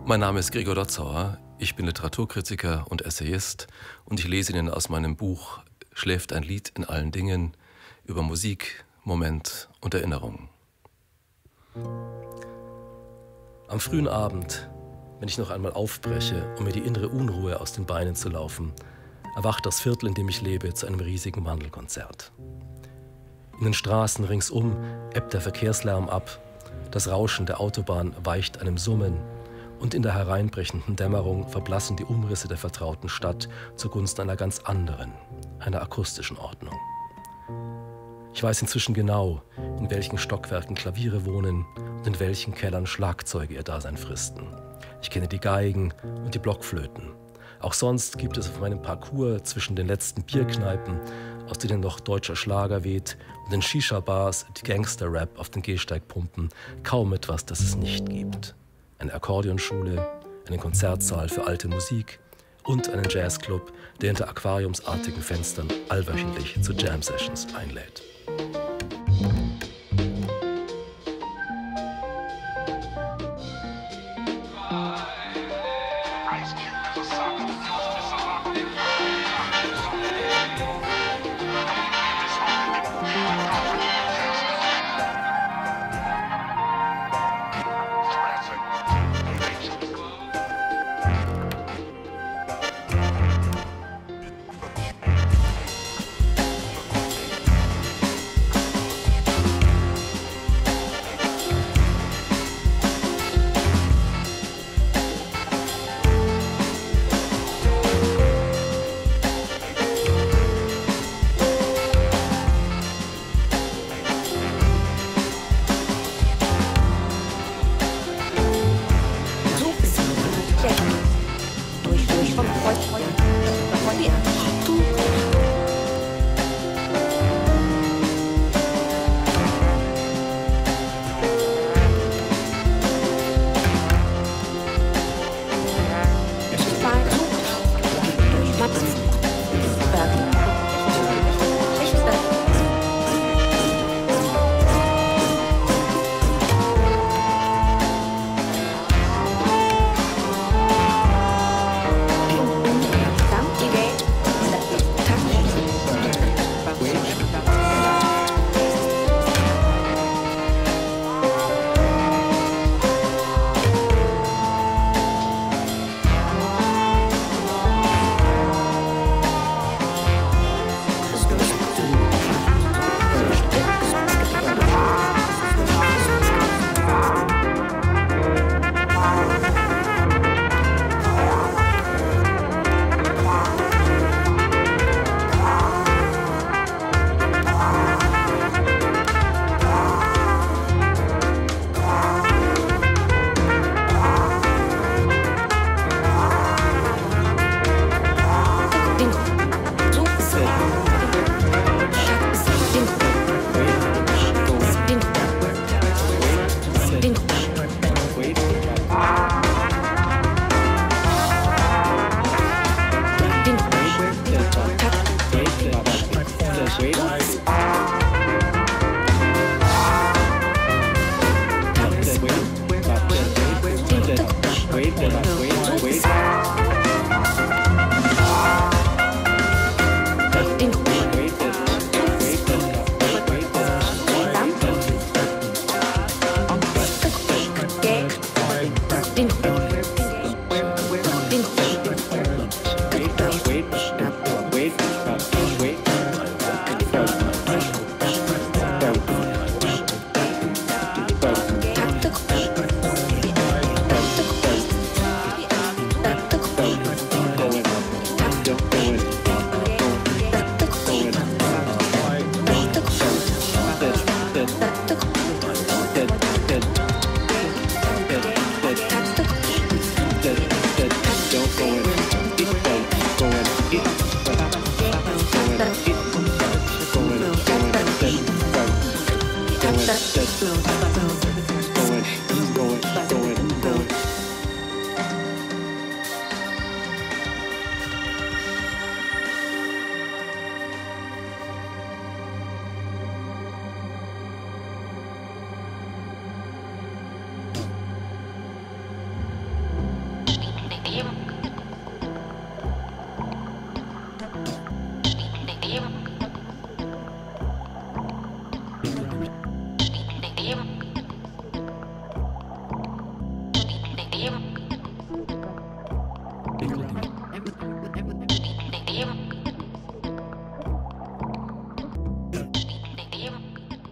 Mein Name ist Gregor Dotzauer, ich bin Literaturkritiker und Essayist und ich lese Ihnen aus meinem Buch Schläft ein Lied in allen Dingen über Musik, Moment und Erinnerung. Am frühen Abend, wenn ich noch einmal aufbreche, um mir die innere Unruhe aus den Beinen zu laufen, erwacht das Viertel, in dem ich lebe, zu einem riesigen Mandelkonzert. In den Straßen ringsum ebbt der Verkehrslärm ab, das Rauschen der Autobahn weicht einem Summen und in der hereinbrechenden Dämmerung verblassen die Umrisse der vertrauten Stadt zugunsten einer ganz anderen, einer akustischen Ordnung. Ich weiß inzwischen genau, in welchen Stockwerken Klaviere wohnen und in welchen Kellern Schlagzeuge ihr Dasein fristen. Ich kenne die Geigen und die Blockflöten. Auch sonst gibt es auf meinem Parcours zwischen den letzten Bierkneipen, aus denen noch deutscher Schlager weht, und den Shisha-Bars, die Gangster-Rap auf den Gehsteigpumpen, kaum etwas, das es nicht gibt. Eine Akkordeonschule, einen Konzertsaal für alte Musik und einen Jazzclub, der hinter aquariumsartigen Fenstern allwöchentlich zu Jam-Sessions einlädt.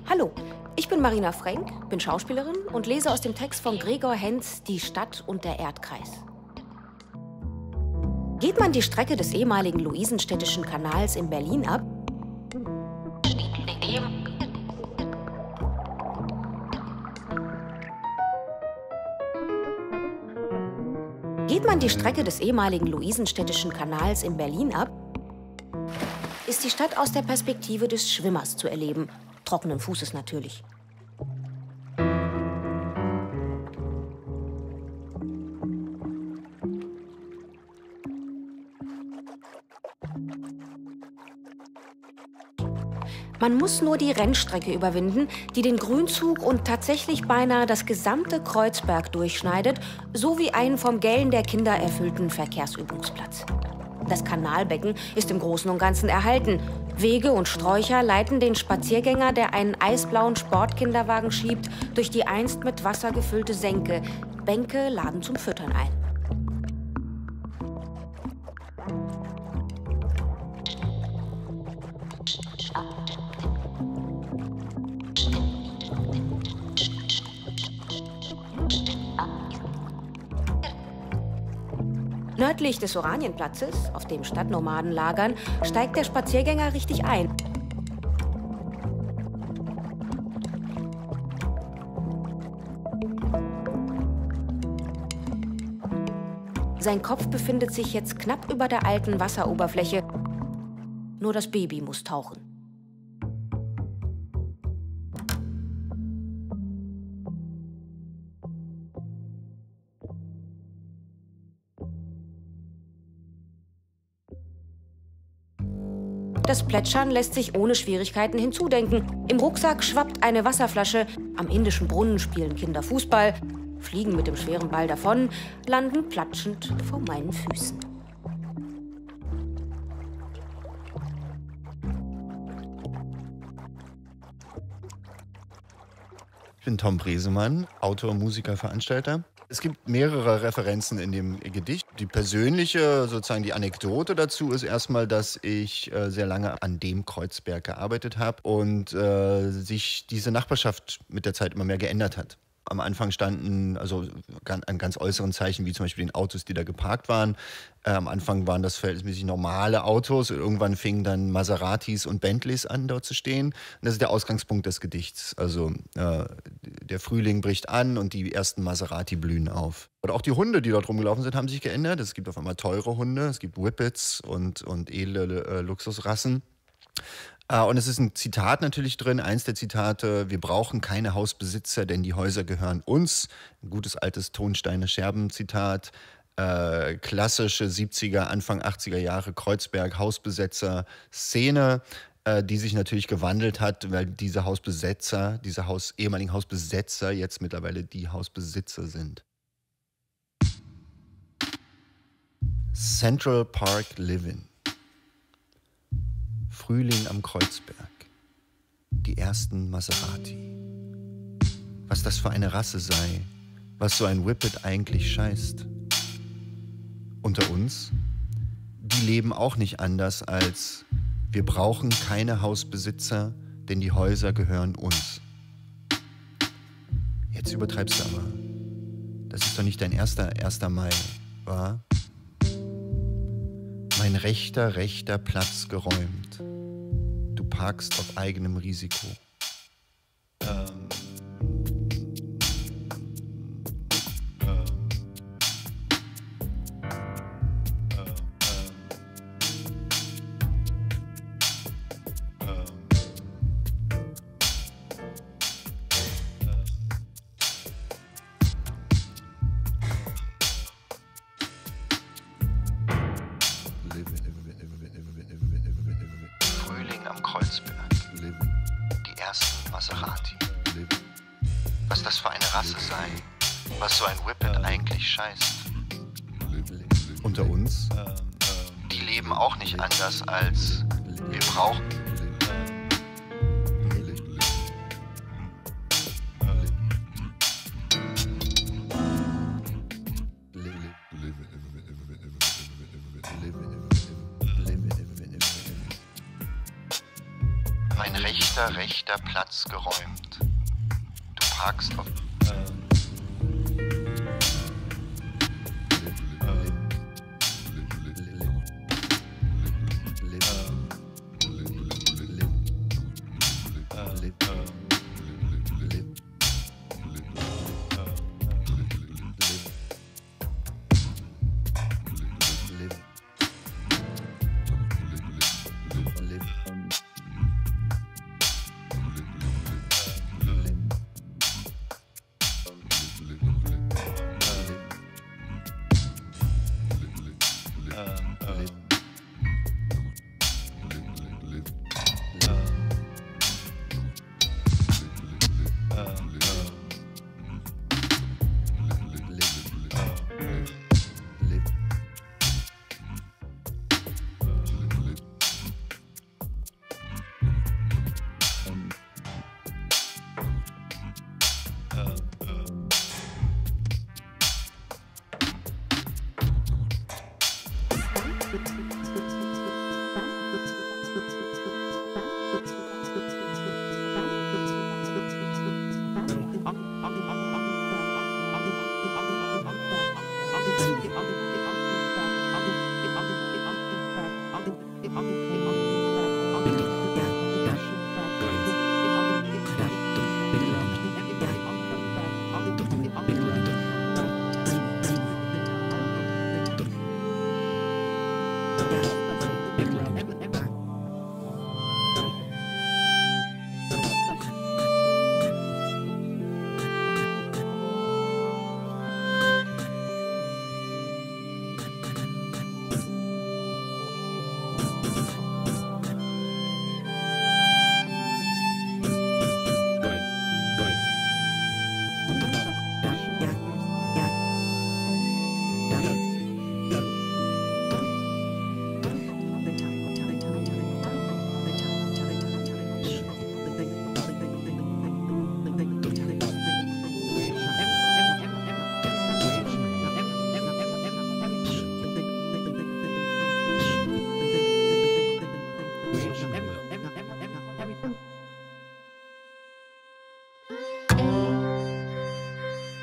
Hallo, ich bin Marina Frenk, bin Schauspielerin und lese aus dem Text von Gregor Hens Die Stadt und der Erdkreis. Geht man die Strecke des ehemaligen Luisenstädtischen Kanals in Berlin ab, ist die Stadt aus der Perspektive des Schwimmers zu erleben. Trockenen Fußes natürlich. Man muss nur die Rennstrecke überwinden, die den Grünzug und tatsächlich beinahe das gesamte Kreuzberg durchschneidet, sowie einen vom Gellen der Kinder erfüllten Verkehrsübungsplatz. Das Kanalbecken ist im Großen und Ganzen erhalten. Wege und Sträucher leiten den Spaziergänger, der einen eisblauen Sportkinderwagen schiebt, durch die einst mit Wasser gefüllte Senke. Bänke laden zum Füttern ein. Nördlich des Oranienplatzes, auf dem Stadtnomaden lagern, steigt der Spaziergänger richtig ein. Sein Kopf befindet sich jetzt knapp über der alten Wasseroberfläche. Nur das Baby muss tauchen. Das Plätschern lässt sich ohne Schwierigkeiten hinzudenken. Im Rucksack schwappt eine Wasserflasche, am indischen Brunnen spielen Kinder Fußball, fliegen mit dem schweren Ball davon, landen platschend vor meinen Füßen. Ich bin Tom Bresemann, Autor, Musiker, Veranstalter. Es gibt mehrere Referenzen in dem Gedicht. Die persönliche, sozusagen die Anekdote dazu ist erstmal, dass ich sehr lange an dem Kreuzberg gearbeitet habe und sich diese Nachbarschaft mit der Zeit immer mehr geändert hat. Am Anfang standen also an ganz äußeren Zeichen, wie zum Beispiel den Autos, die da geparkt waren. Am Anfang waren das verhältnismäßig normale Autos. Irgendwann fingen dann Maseratis und Bentleys an, dort zu stehen. Und das ist der Ausgangspunkt des Gedichts. Also der Frühling bricht an und die ersten Maserati blühen auf. Und auch die Hunde, die dort rumgelaufen sind, haben sich geändert. Es gibt auf einmal teure Hunde, es gibt Whippets und edle Luxusrassen. Und es ist ein Zitat natürlich drin, eins der Zitate: Wir brauchen keine Hausbesitzer, denn die Häuser gehören uns. Ein gutes altes Tonsteine-Scherben-Zitat. Klassische 70er, Anfang 80er Jahre Kreuzberg-Hausbesetzer Szene, die sich natürlich gewandelt hat, weil diese Hausbesetzer, ehemaligen Hausbesetzer jetzt mittlerweile die Hausbesitzer sind. Central Park Living. Frühling am Kreuzberg. Die ersten Maserati. Was das für eine Rasse sei, was so ein Whippet eigentlich scheißt. Unter uns, die leben auch nicht anders als: Wir brauchen keine Hausbesitzer, denn die Häuser gehören uns. Jetzt übertreibst du aber. Das ist doch nicht dein erster Mai, wa? Mein rechter Platz geräumt. Du parkst auf eigenem Risiko. Was das für eine Rasse sei, was so ein Whippet eigentlich scheißt. unter uns. Die leben auch nicht anders als wir brauchen. Ein rechter Platz geräumt. Du parkst auf...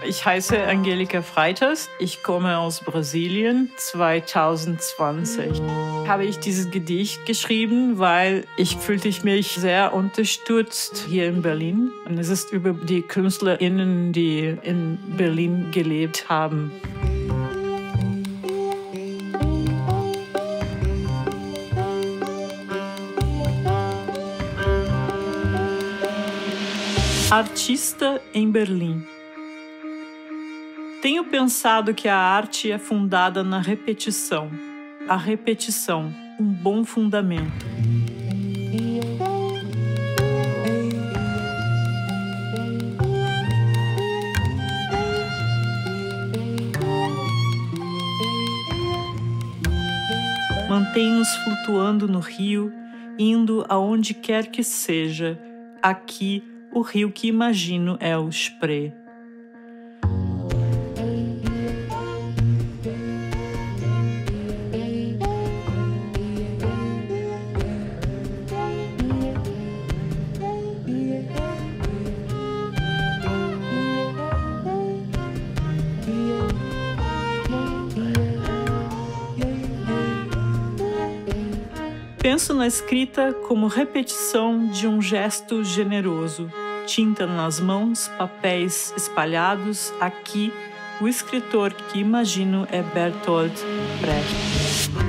Ich heiße Angélica Freitas. Ich komme aus Brasilien. 2020 habe ich dieses Gedicht geschrieben, weil ich fühlte mich sehr unterstützt hier in Berlin. Und es ist über die KünstlerInnen, die in Berlin gelebt haben. Artista em Berlim. Tenho pensado que a arte é fundada na repetição. A repetição, bom fundamento. Mantém-nos flutuando no rio, indo aonde quer que seja. Aqui, o rio que imagino é o Spree. Penso na escrita como repetição de gesto generoso. Tinta nas mãos, papéis espalhados. Aqui, o escritor que imagino é Bertolt Brecht.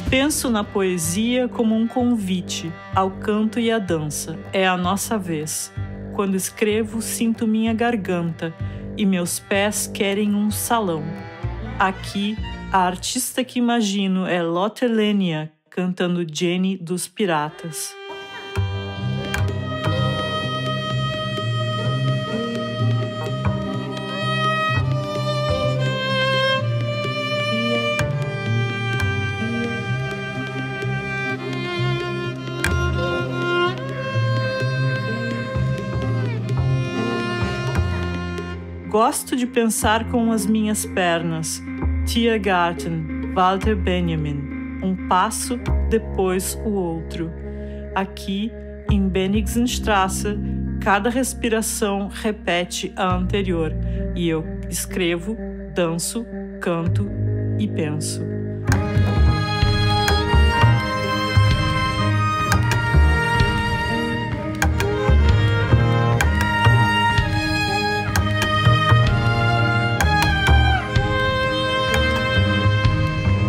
Penso na poesia como convite ao canto e à dança. É a nossa vez. Quando escrevo, sinto minha garganta e meus pés querem salão. Aqui, A artista que imagino é Lotte Lenya, cantando Jenny dos Piratas. Gosto de pensar com as minhas pernas. Tiergarten, Walter Benjamin. Um passo, depois o outro. Aqui, em Benigsenstrasse, cada respiração repete a anterior. E eu escrevo, danço, canto e penso.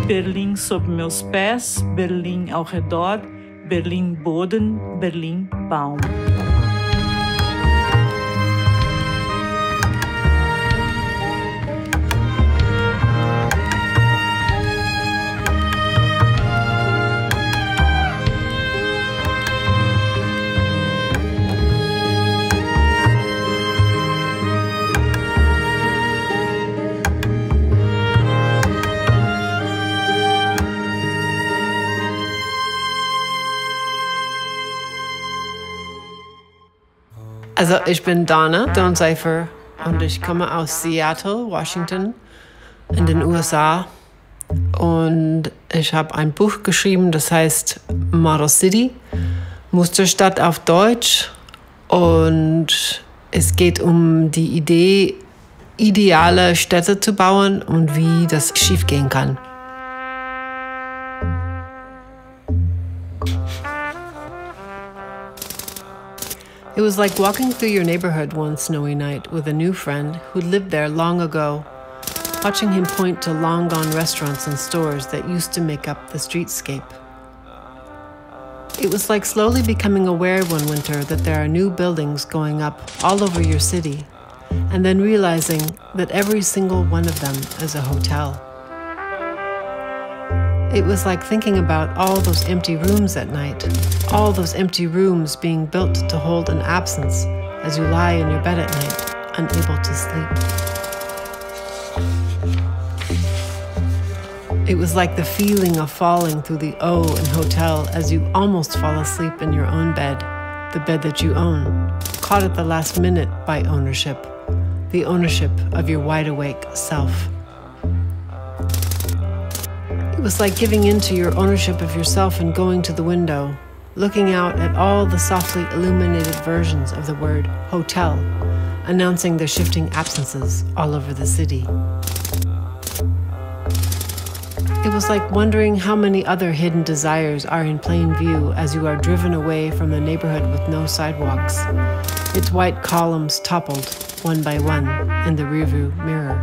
Berlim sob meus pés, Berlim ao redor, Berlim Boden, Berlim Baum. Also ich bin Donna, Stonecipher, und ich komme aus Seattle, Washington, in den USA. Und ich habe ein Buch geschrieben, das heißt Model City, Musterstadt auf Deutsch. Und es geht um die Idee, ideale Städte zu bauen und wie das schiefgehen kann. It was like walking through your neighborhood one snowy night with a new friend who'd lived there long ago, watching him point to long-gone restaurants and stores that used to make up the streetscape. It was like slowly becoming aware one winter that there are new buildings going up all over your city, and then realizing that every single one of them is a hotel. It was like thinking about all those empty rooms at night, all those empty rooms being built to hold an absence as you lie in your bed at night, unable to sleep. It was like the feeling of falling through the O in hotel as you almost fall asleep in your own bed, the bed that you own, caught at the last minute by ownership, the ownership of your wide-awake self. It was like giving in to your ownership of yourself and going to the window, looking out at all the softly illuminated versions of the word hotel, announcing their shifting absences all over the city. It was like wondering how many other hidden desires are in plain view as you are driven away from the neighborhood with no sidewalks, its white columns toppled, one by one, in the rearview mirror.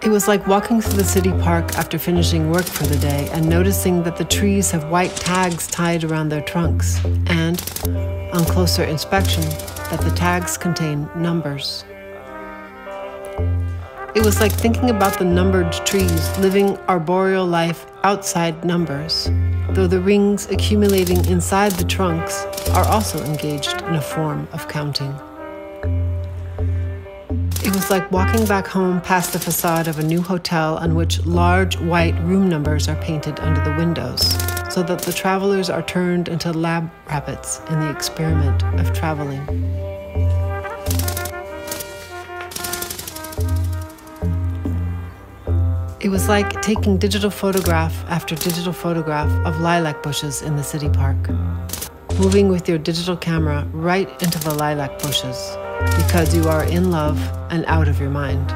It was like walking through the city park after finishing work for the day and noticing that the trees have white tags tied around their trunks, and, on closer inspection, that the tags contain numbers. It was like thinking about the numbered trees living arboreal life outside numbers, though the rings accumulating inside the trunks are also engaged in a form of counting. It was like walking back home past the facade of a new hotel on which large white room numbers are painted under the windows, so that the travelers are turned into lab rabbits in the experiment of traveling. It was like taking digital photograph after digital photograph of lilac bushes in the city park, moving with your digital camera right into the lilac bushes, because you are in love and out of your mind.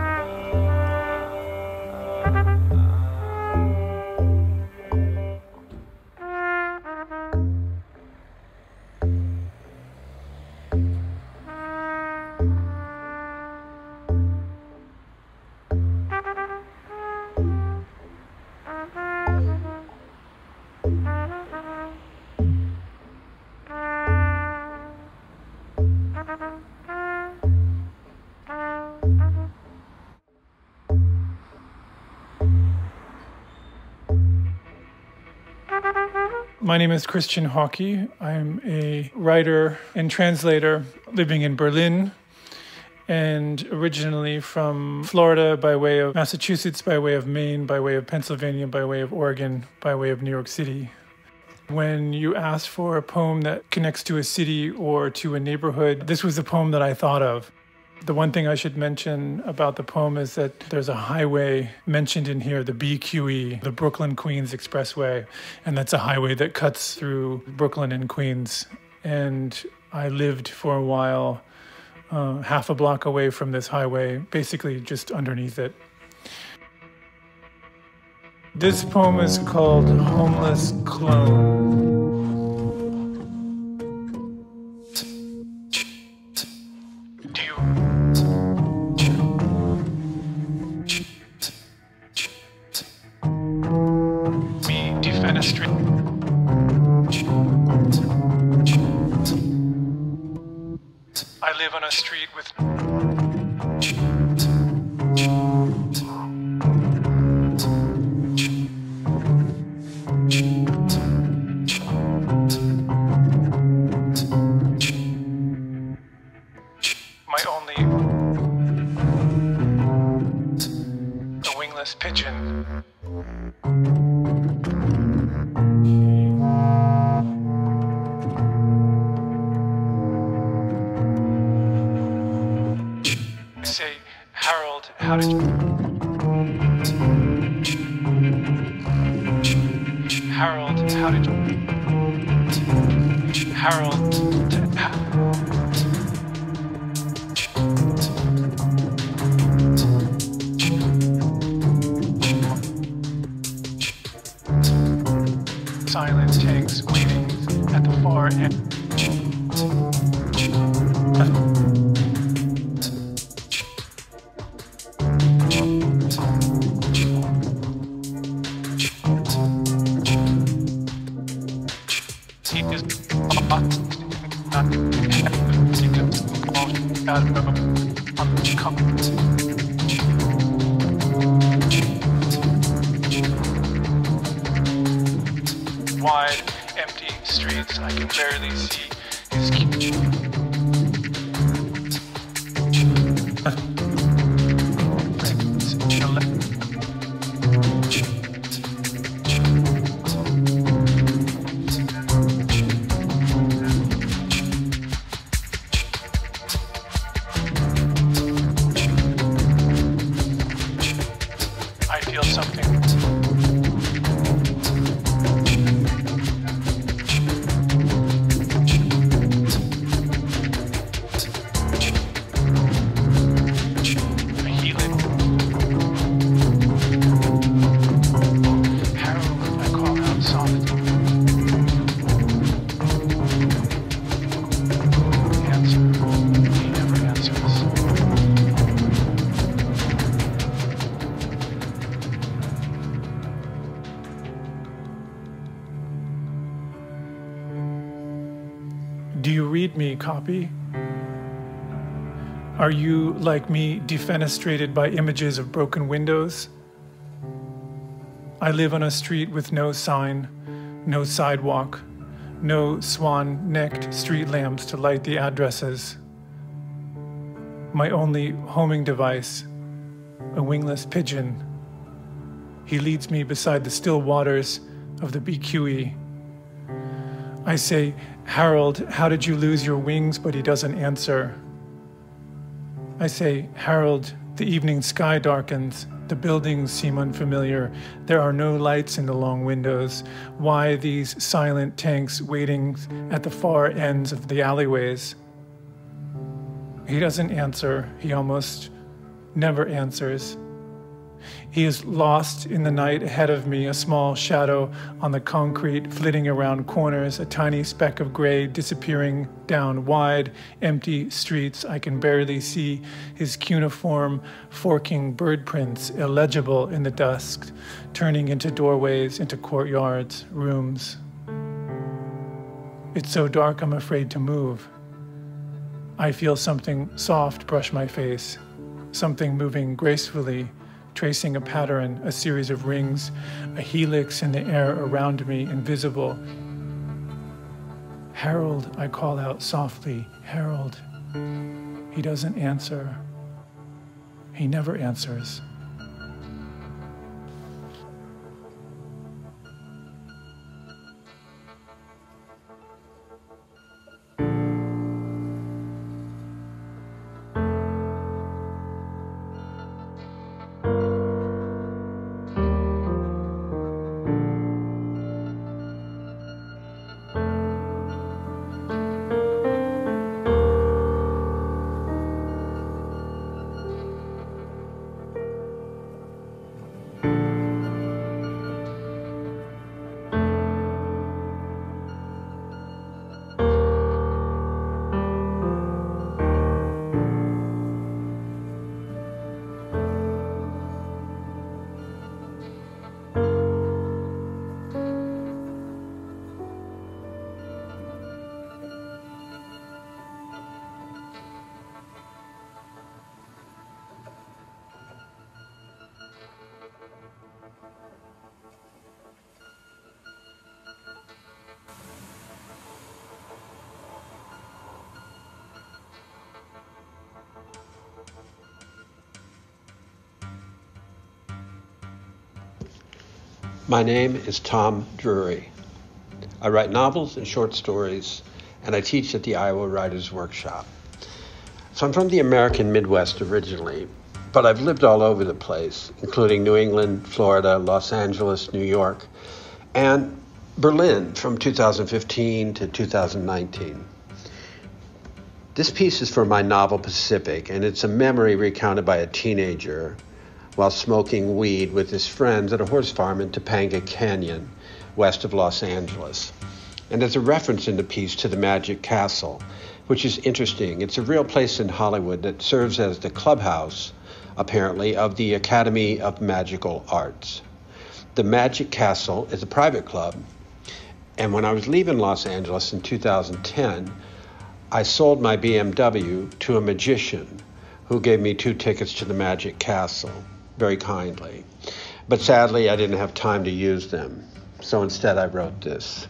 My name is Christian Hawkey. I'm a writer and translator living in Berlin and originally from Florida by way of Massachusetts, by way of Maine, by way of Pennsylvania, by way of Oregon, by way of New York City. When you ask for a poem that connects to a city or to a neighborhood, this was the poem that I thought of. The one thing I should mention about the poem is that there's a highway mentioned in here, the BQE, the Brooklyn-Queens Expressway, and that's a highway that cuts through Brooklyn and Queens. And I lived for a while half a block away from this highway, basically just underneath it. This poem is called Homeless Clone. I live on a street with my only a wingless pigeon. Say, Harold, how did you? Harold, how did you? Harold, silent tanks waiting at the far end. Wide, empty streets, I can barely see his I feel something. Do you read me, copy? Are you, like me, defenestrated by images of broken windows? I live on a street with no sign, no sidewalk, no swan-necked street lamps to light the addresses. My only homing device, a wingless pigeon. He leads me beside the still waters of the BQE. I say, Harold, how did you lose your wings? But he doesn't answer. I say, Harold, the evening sky darkens. The buildings seem unfamiliar. There are no lights in the long windows. Why these silent tanks waiting at the far ends of the alleyways? He doesn't answer. He almost never answers. He is lost in the night ahead of me, a small shadow on the concrete, flitting around corners, a tiny speck of gray disappearing down wide, empty streets. I can barely see his cuneiform, forking bird prints, illegible in the dusk, turning into doorways, into courtyards, rooms. It's so dark I'm afraid to move. I feel something soft brush my face, something moving gracefully, tracing a pattern, a series of rings, a helix in the air around me, invisible, Harold, I call out softly, Harold. He doesn't answer. He never answers. My name is Tom Drury. I write novels and short stories, and I teach at the Iowa Writers Workshop. So I'm from the American Midwest originally, but I've lived all over the place, including New England, Florida, Los Angeles, New York, and Berlin from 2015 to 2019. This piece is for my novel Pacific, and it's a memory recounted by a teenager while smoking weed with his friends at a horse farm in Topanga Canyon, west of Los Angeles. And there's a reference in the piece to the Magic Castle, which is interesting. It's a real place in Hollywood that serves as the clubhouse, apparently, of the Academy of Magical Arts. The Magic Castle is a private club, and when I was leaving Los Angeles in 2010, I sold my BMW to a magician who gave me 2 tickets to the Magic Castle, very kindly. But sadly, I didn't have time to use them, so instead I wrote this.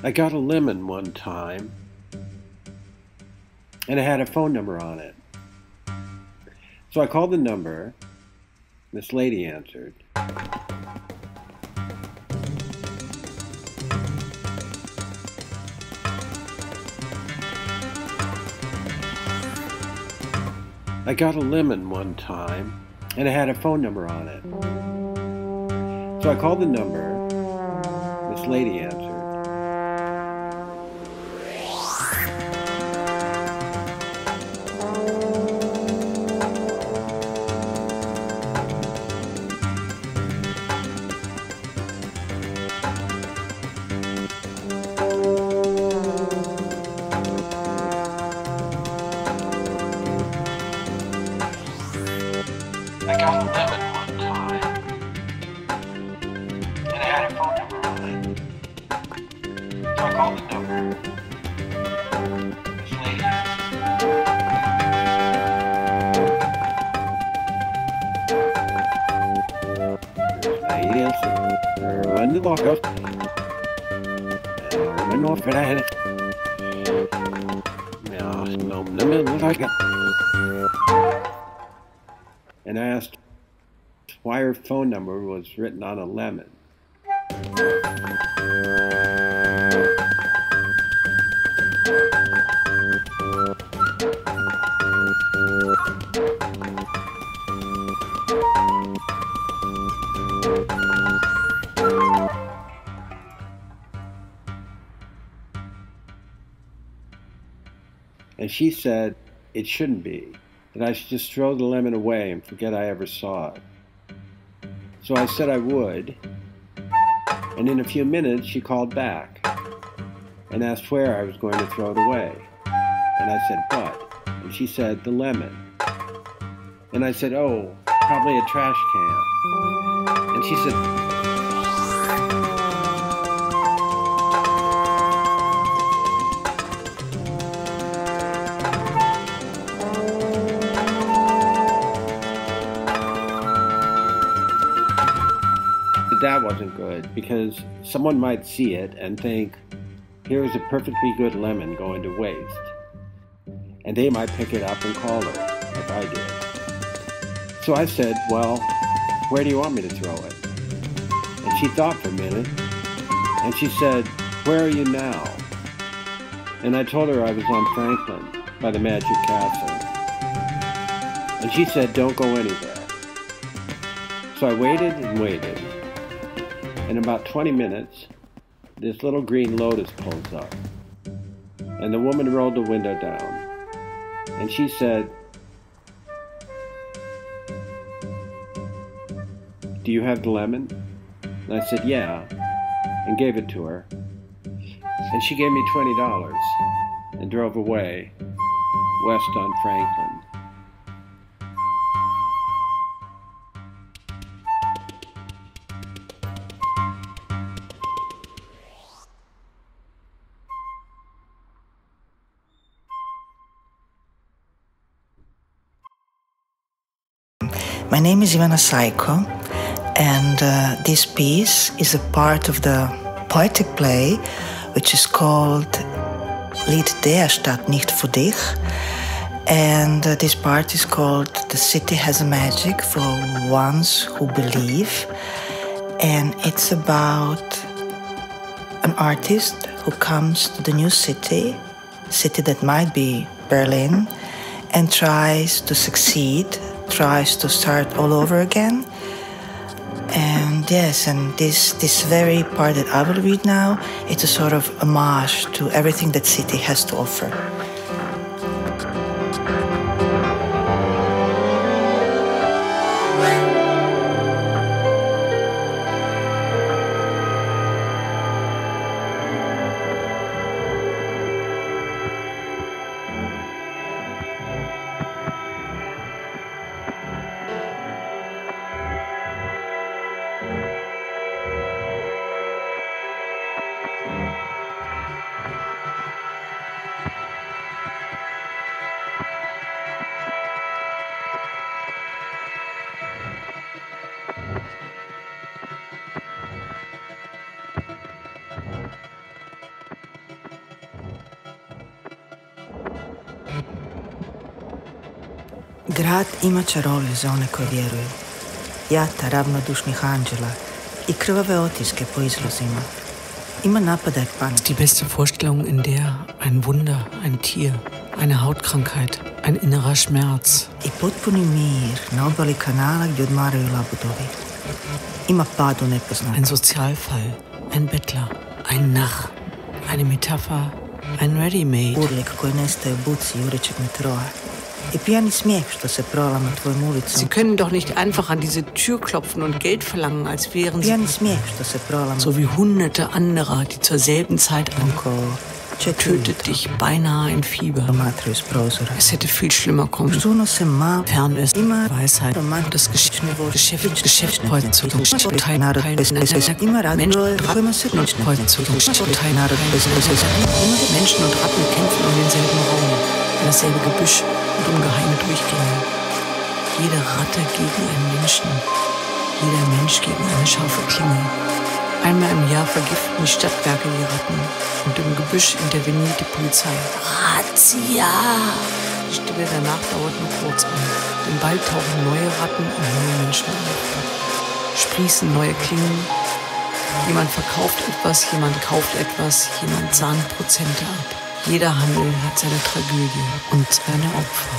I got a lemon one time, and it had a phone number on it. So I called the number. This lady answered. I got a lemon one time, and it had a phone number on it. So I called the number. This lady answered. I got a lemon one time, and it had a phone number on it. So I called the number. This lady and I asked why her phone number was written on a lemon. And she said it shouldn't be, that I should just throw the lemon away and forget I ever saw it. So I said I would, and in a few minutes she called back and asked where I was going to throw it away. And I said, what? And she said, the lemon. And I said, oh, probably a trash can. And she said, that wasn't good because someone might see it and think, here's a perfectly good lemon going to waste. And they might pick it up and call her, like I did. So I said, well, where do you want me to throw it? And she thought for a minute, and she said, where are you now? And I told her I was on Franklin by the Magic Castle. And she said, don't go anywhere. So I waited and waited. In about 20 minutes, this little green Lotus pulls up. And the woman rolled the window down. And she said, do you have the lemon? And I said, yeah, and gave it to her. And she gave me $20 and drove away west on Franklin. My name is Ivana Sajko, and this piece is a part of the poetic play which is called Lied der Stadt nicht für dich, and this part is called The City Has a Magic for Ones Who Believe, and it's about an artist who comes to the new city that might be Berlin, and tries to succeed, tries to start all over again. And yes, and this very part that I will read now, it's a sort of homage to everything that city has to offer. Grad ima čarolije za one koji vjeruju, jata ravnodušnih anđela I krvave otiske po izlozima. Ima napadaj panik. Die beste Vorstellung, in der ein Wunder, ein Tier, eine Hautkrankheit, ein innerer Schmerz. I potpuni mir na obali kanala gdje odmaraju labudovi. Ima pad u nepoznato. Ein Sozialfall, ein Bettler, ein Narr, eine Metapher, ein Ready-Made. Urlik koji nestaje u buci jurećeg metroa. I pijani smijeh što se prolama tvojom ulicom. Sie können doch nicht einfach an diese Tür klopfen und Geld verlangen, als wären Pijani smijeh što se prolama. So wie hunderte anderer, die zur selben Zeit ankommen. Tötet dich beinahe in Fieber. Es hätte viel schlimmer kommen. Fern ist Weisheit. Das Geschäft heutzutage. Menschen und Ratten kämpfen um denselben Raum, in dasselbe Gebüsch und um geheime Durchgänge. Jede Ratte gegen einen Menschen, jeder Mensch gegen eine scharfe Klinge. Einmal im Jahr vergiften die Stadtwerke die Ratten und im Gebüsch interveniert die Polizei. Razzia! Die Stille danach dauert nur kurz an, denn bald tauchen neue Ratten und neue Menschen auf. Sprießen neue Klingen. Jemand verkauft etwas, jemand kauft etwas, jemand sahnt Prozente ab. Jeder Handel hat seine Tragödie und seine Opfer.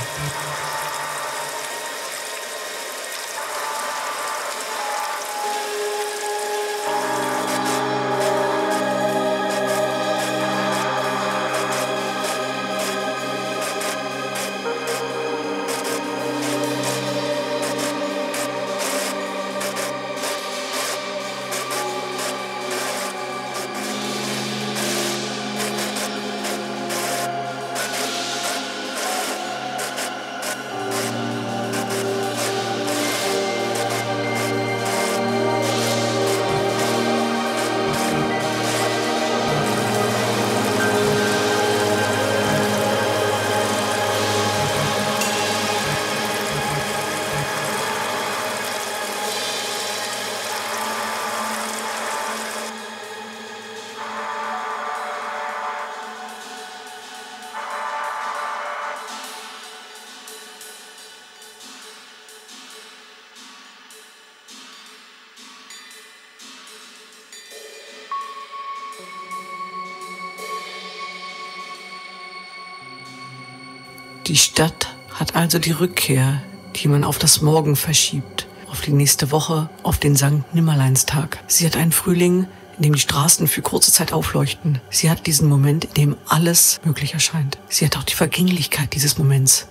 Die Stadt hat also die Rückkehr, die man auf das Morgen verschiebt, auf die nächste Woche, auf den Sankt-Nimmerleinstag. Sie hat einen Frühling, in dem die Straßen für kurze Zeit aufleuchten. Sie hat diesen Moment, in dem alles möglich erscheint. Sie hat auch die Vergänglichkeit dieses Moments,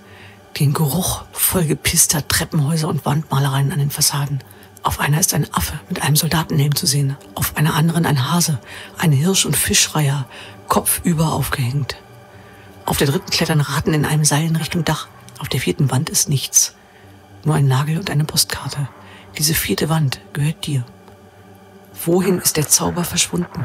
den Geruch vollgepisster Treppenhäuser und Wandmalereien an den Fassaden. Auf einer ist ein Affe mit einem Soldatenhelm zu sehen, auf einer anderen ein Hase, ein Hirsch- und Fischreiher, kopfüber aufgehängt. Auf der dritten klettern Ratten in einem Seil in Richtung Dach. Auf der vierten Wand ist nichts. Nur ein Nagel und eine Postkarte. Diese vierte Wand gehört dir. Wohin ist der Zauber verschwunden?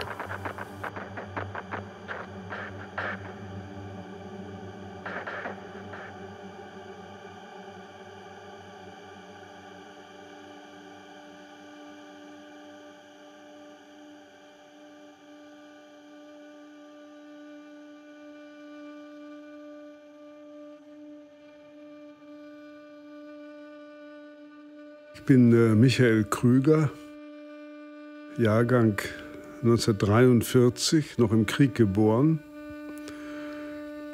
Ich bin Michael Krüger, Jahrgang 1943, noch im Krieg geboren,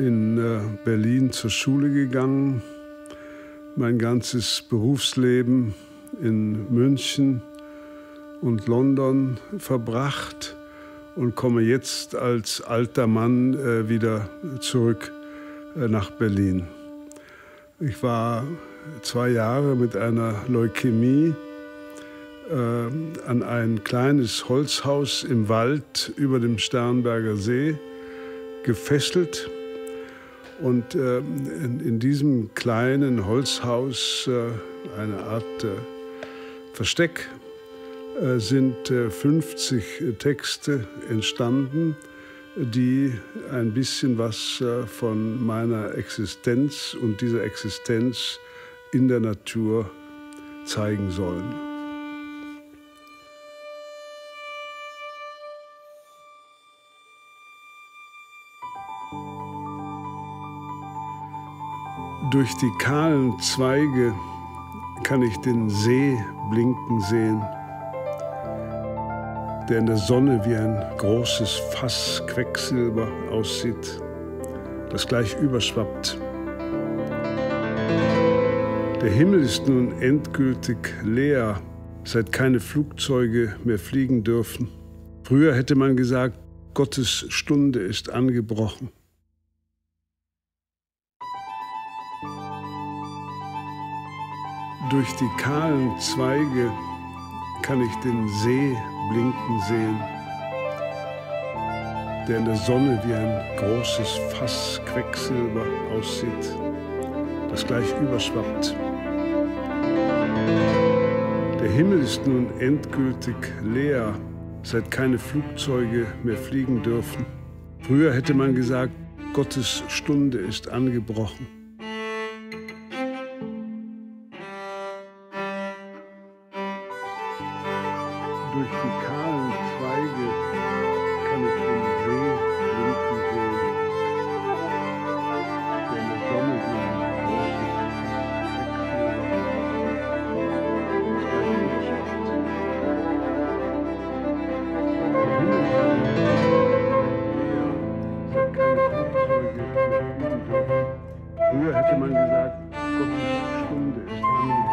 in Berlin zur Schule gegangen, mein ganzes Berufsleben in München und London verbracht und komme jetzt als alter Mann wieder zurück nach Berlin. Ich war 2 Jahre mit einer Leukämie an ein kleines Holzhaus im Wald über dem Starnberger See gefesselt. Und in diesem kleinen Holzhaus, eine Art Versteck, sind 50 Texte entstanden, die ein bisschen was von meiner Existenz und dieser Existenz in der Natur zeigen sollen. Durch die kahlen Zweige kann ich den See blinken sehen, der in der Sonne wie ein großes Fass Quecksilber aussieht, das gleich überschwappt. Der Himmel ist nun endgültig leer, seit keine Flugzeuge mehr fliegen dürfen. Früher hätte man gesagt, Gottes Stunde ist angebrochen. Durch die kahlen Zweige kann ich den See blinken sehen, der in der Sonne wie ein großes Fass Quecksilber aussieht, das gleich überschwappt. Der Himmel ist nun endgültig leer, seit keine Flugzeuge mehr fliegen dürfen. Früher hätte man gesagt, Gottes Stunde ist angebrochen. Durch die kahlen Zweige kann ich den See blinken sehen, der in der Sonne wie ein großes Früher hätte man gesagt, Gottes Stunde ist angebrochen.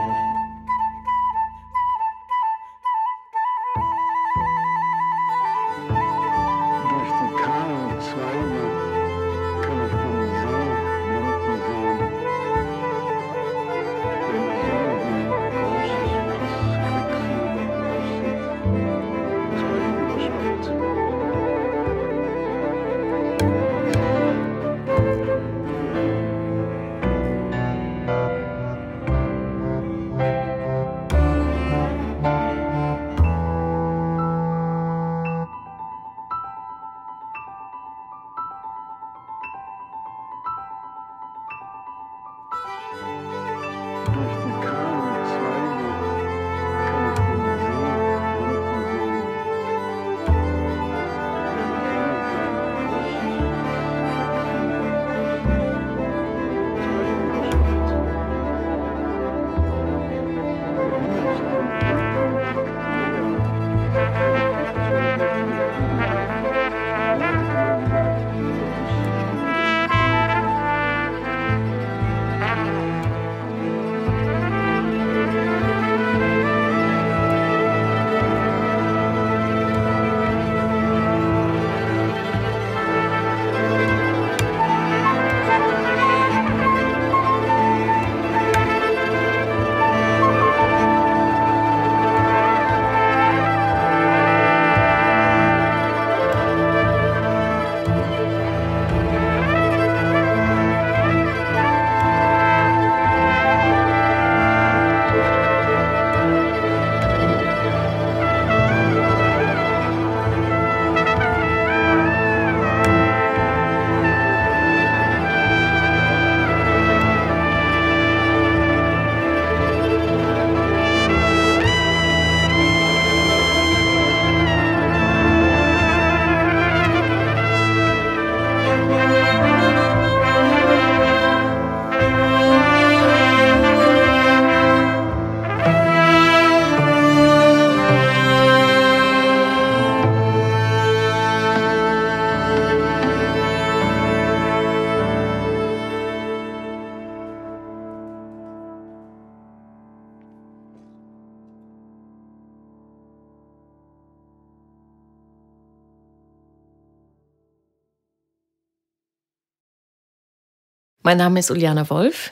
Mein Name ist Uljana Wolf.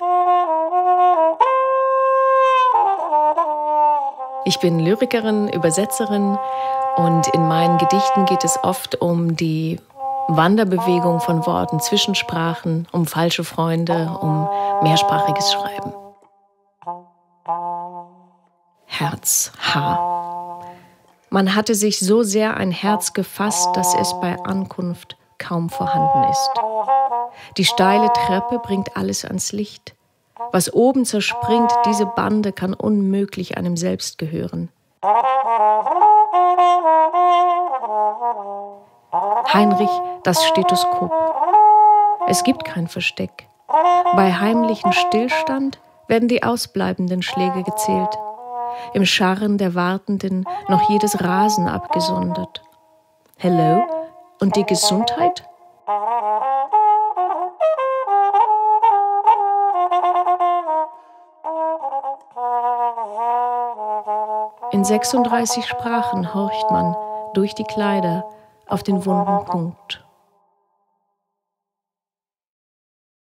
Ich bin Lyrikerin, Übersetzerin und in meinen Gedichten geht es oft um die Wanderbewegung von Worten zwischen Sprachen, um falsche Freunde, um mehrsprachiges Schreiben. Herz, H. Man hatte sich so sehr ein Herz gefasst, dass es bei Ankunft kaum vorhanden ist. Die steile Treppe bringt alles ans Licht. Was oben zerspringt, diese Bande kann unmöglich einem selbst gehören. Heinrich, das Stethoskop. Es gibt kein Versteck. Bei heimlichem Stillstand werden die ausbleibenden Schläge gezählt. Im Scharren der Wartenden noch jedes Rasen abgesondert. Hello? Und die Gesundheit? In 36 Sprachen horcht man durch die Kleider auf den wunden Punkt.